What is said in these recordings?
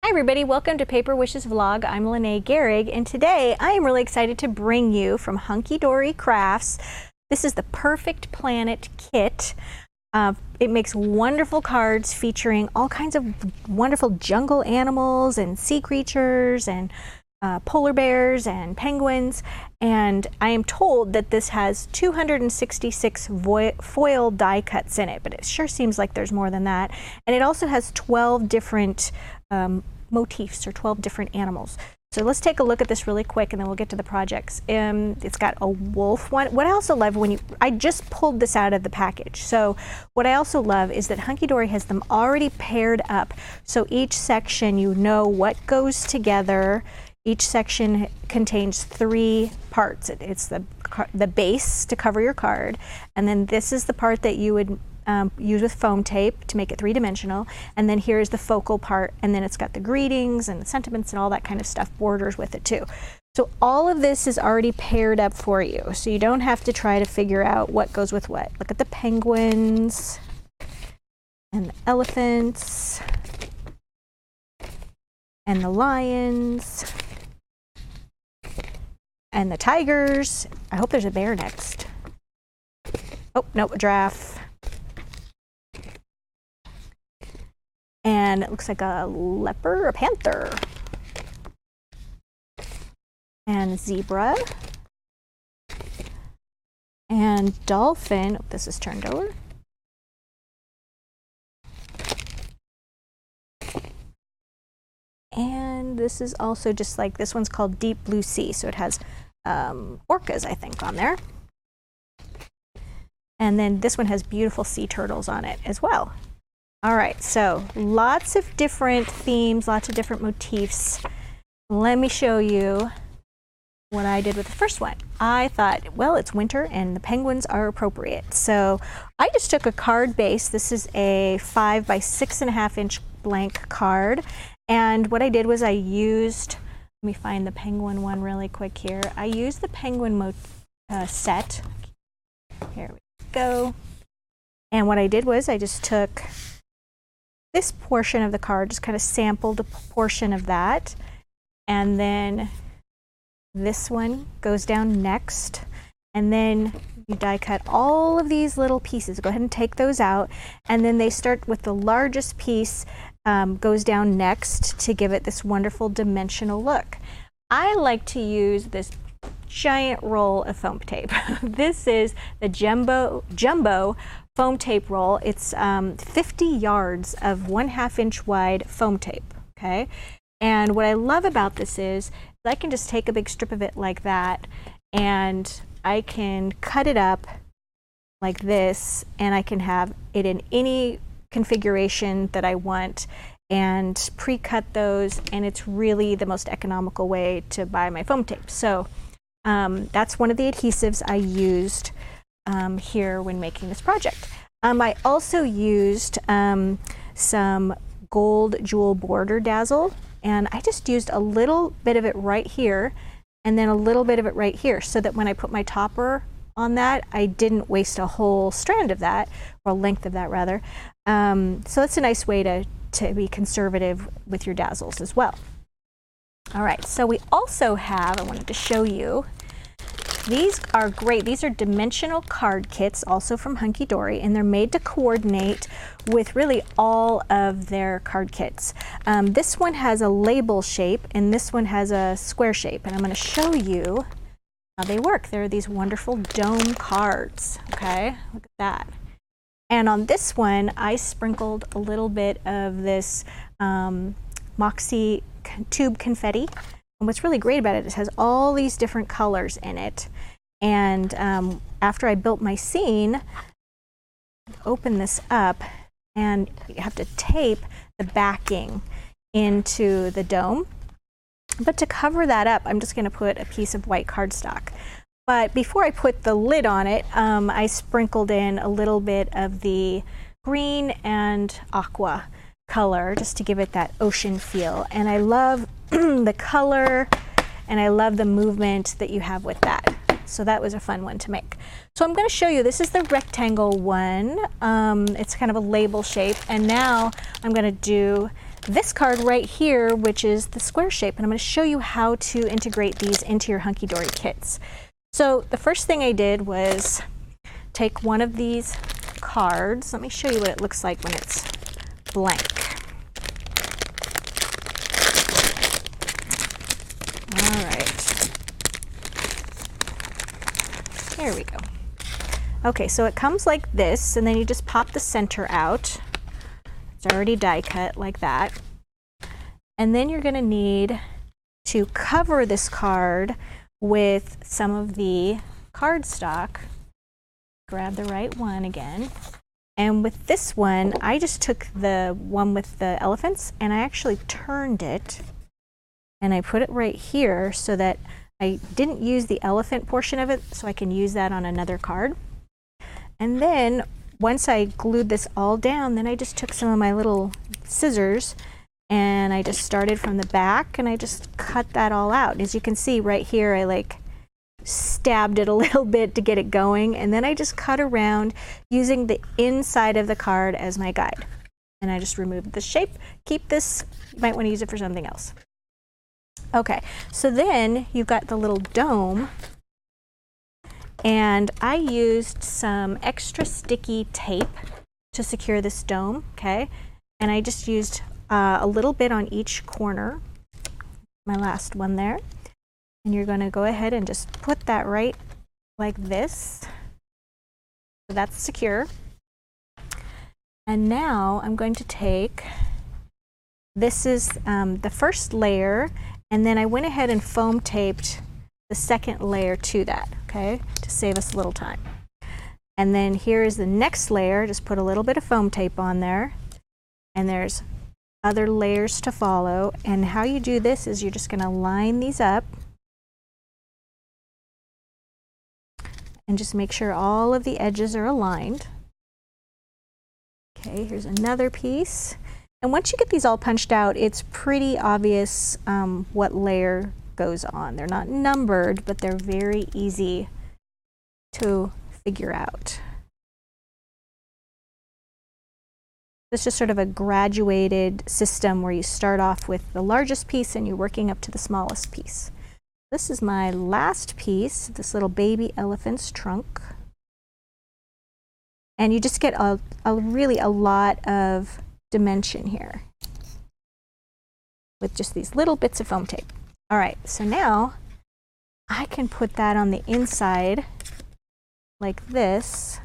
Hi everybody, welcome to Paper Wishes Vlog. I'm Lene Gehrig, and today I am really excited to bring you from Hunky Dory Crafts. This is the Perfect Planet kit. It makes wonderful cards featuring all kinds of wonderful jungle animals and sea creatures and polar bears and penguins, and I am told that this has 266 foil die cuts in it, but it sure seems like there's more than that. And it also has 12 different motifs, or 12 different animals. So let's take a look at this really quick and then we'll get to the projects. It's got a wolf one. What I also love, I just pulled this out of the package. So what I also love is that Hunky Dory has them already paired up. So each section, you know what goes together. Each section contains 3 parts. It's the base to cover your card, and then this is the part that you would use with foam tape to make it 3-dimensional, and then here's the focal part, and then it's got the greetings and the sentiments and all that kind of stuff, borders with it too. So all of this is already paired up for you, so you don't have to try to figure out what goes with what. Look at the penguins and the elephants and the lions and the tigers. I hope there's a bear next. Oh, nope, a giraffe. And it looks like a leopard, a panther. And zebra. And dolphin. Oh, this is turned over. And this is also just like, this one's called Deep Blue Sea, so it has orcas, I think, on there. And then this one has beautiful sea turtles on it as well. All right, so lots of different themes, lots of different motifs. Let me show you what I did with the first one. I thought, well, it's winter and the penguins are appropriate. So I just took a card base. This is a 5 by 6.5 inch blank card. And what I did was I used, let me find the penguin one really quick here. I used the penguin set. Here we go. And what I did was I just took this portion of the card, just kind of sampled a portion of that. And then this one goes down next. And then you die cut all of these little pieces. Go ahead and take those out. And then they start with the largest piece, goes down next to give it this wonderful dimensional look. I like to use this giant roll of foam tape. This is the jumbo foam tape roll. It's 50 yards of 1/2 inch wide foam tape, okay? And what I love about this is I can just take a big strip of it like that, and I can cut it up like this, and I can have it in any configuration that I want and pre-cut those, and it's really the most economical way to buy my foam tape. So that's one of the adhesives I used here when making this project. I also used some gold jewel border dazzle, and I just used a little bit of it right here and then a little bit of it right here, so that when I put my topper on that, I didn't waste a whole strand of that, or a length of that rather. So that's a nice way to be conservative with your dazzles as well. All right, so we also have, I wanted to show you, these are great. These are dimensional card kits, also from Hunky Dory, and they're made to coordinate with really all of their card kits. This one has a label shape, and this one has a square shape, and I'm going to show you how they work. They're these wonderful dome cards, okay? Look at that. And on this one, I sprinkled a little bit of this Moxie tube confetti. And what's really great about it is it has all these different colors in it. And after I built my scene, open this up, and you have to tape the backing into the dome. But to cover that up, I'm just going to put a piece of white cardstock. But before I put the lid on it, I sprinkled in a little bit of the green and aqua color just to give it that ocean feel. And I love the color, and I love the movement that you have with that. So that was a fun one to make. So I'm going to show you, this is the rectangle one. It's kind of a label shape, and now I'm going to do this card right here, which is the square shape, and I'm going to show you how to integrate these into your Hunky Dory kits. So the first thing I did was take one of these cards. Let me show you what it looks like when it's blank. All right. There we go. Okay, so it comes like this, and then you just pop the center out. It's already die cut like that. And then you're going to need to cover this card with some of the cardstock. Grab the right one again. And with this one, I just took the one with the elephants and I actually turned it and I put it right here so that I didn't use the elephant portion of it, so I can use that on another card. And then once I glued this all down, then I just took some of my little scissors and I just started from the back and I just cut that all out. As you can see right here, I like stabbed it a little bit to get it going, and then I just cut around using the inside of the card as my guide. And I just removed the shape. Keep this, you might want to use it for something else. Okay, so then you've got the little dome, and I used some extra sticky tape to secure this dome, okay? And I just used a little bit on each corner, my last one there. And you're going to go ahead and just put that right like this. So that's secure. And now I'm going to take, this is the first layer, and then I went ahead and foam taped the second layer to that, okay, to save us a little time. And then here is the next layer. Just put a little bit of foam tape on there, and there's other layers to follow. And how you do this is you're just going to line these up and just make sure all of the edges are aligned. Okay, here's another piece. And once you get these all punched out, it's pretty obvious what layer goes on. They're not numbered, but they're very easy to figure out. It's just sort of a graduated system where you start off with the largest piece and you're working up to the smallest piece. This is my last piece, this little baby elephant's trunk. And you just get really a lot of dimension here with just these little bits of foam tape. All right, so now I can put that on the inside like this.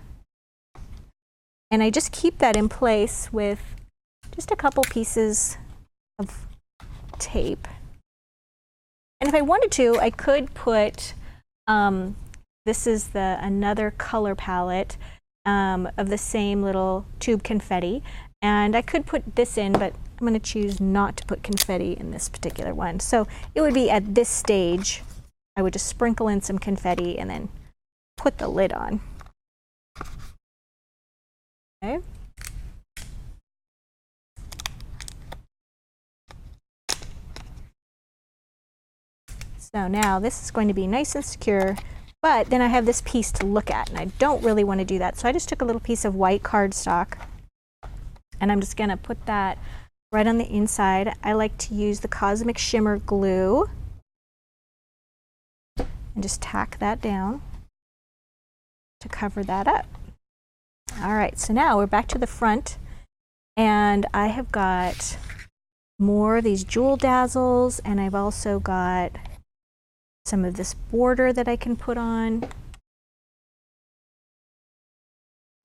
And I just keep that in place with just a couple pieces of tape. And if I wanted to, I could put, this is another color palette of the same little tube confetti. And I could put this in, but I'm going to choose not to put confetti in this particular one. So it would be at this stage, I would just sprinkle in some confetti and then put the lid on. Okay. So now this is going to be nice and secure, but then I have this piece to look at, and I don't really want to do that. So I just took a little piece of white cardstock, and I'm just going to put that right on the inside. I like to use the Cosmic Shimmer glue and just tack that down to cover that up. All right, so now we're back to the front, and I have got more of these jewel dazzles, and I've also got some of this border that I can put on.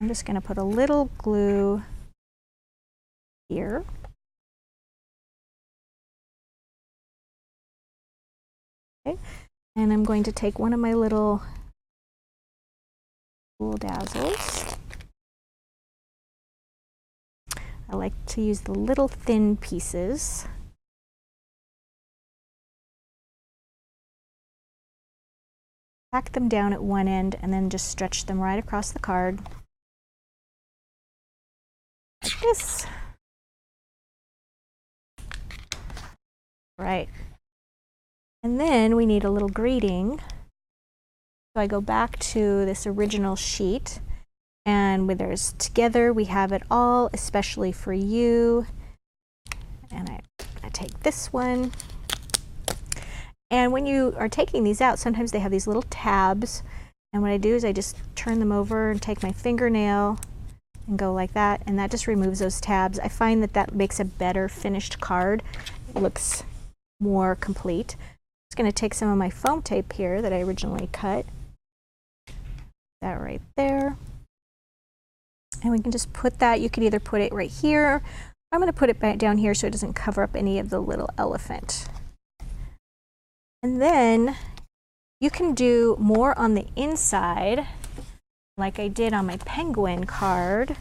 I'm just going to put a little glue here. Okay, and I'm going to take one of my little jewel dazzles. I like to use the little thin pieces. Tack them down at one end and then just stretch them right across the card. Like this. Right. And then we need a little greeting. So I go back to this original sheet. And when there's together, we have it all, especially for you. And I take this one. And when you are taking these out, sometimes they have these little tabs. And what I do is I just turn them over and take my fingernail and go like that, and that just removes those tabs. I find that that makes a better finished card. It looks more complete. I'm just going to take some of my foam tape here that I originally cut. That right there. And we can just put that, you could either put it right here. I'm going to put it back down here so it doesn't cover up any of the little elephant. And then you can do more on the inside, like I did on my penguin card.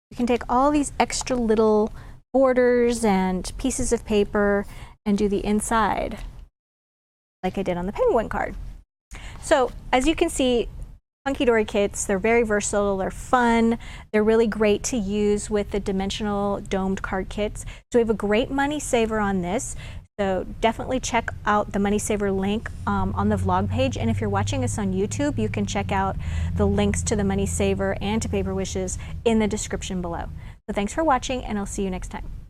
You can take all these extra little borders and pieces of paper and do the inside, like I did on the penguin card. So as you can see, Hunky Dory kits, they're very versatile, they're fun, they're really great to use with the dimensional domed card kits. So we have a great money saver on this. So definitely check out the Money Saver link on the vlog page. And if you're watching us on YouTube, you can check out the links to the Money Saver and to Paper Wishes in the description below. So thanks for watching, and I'll see you next time.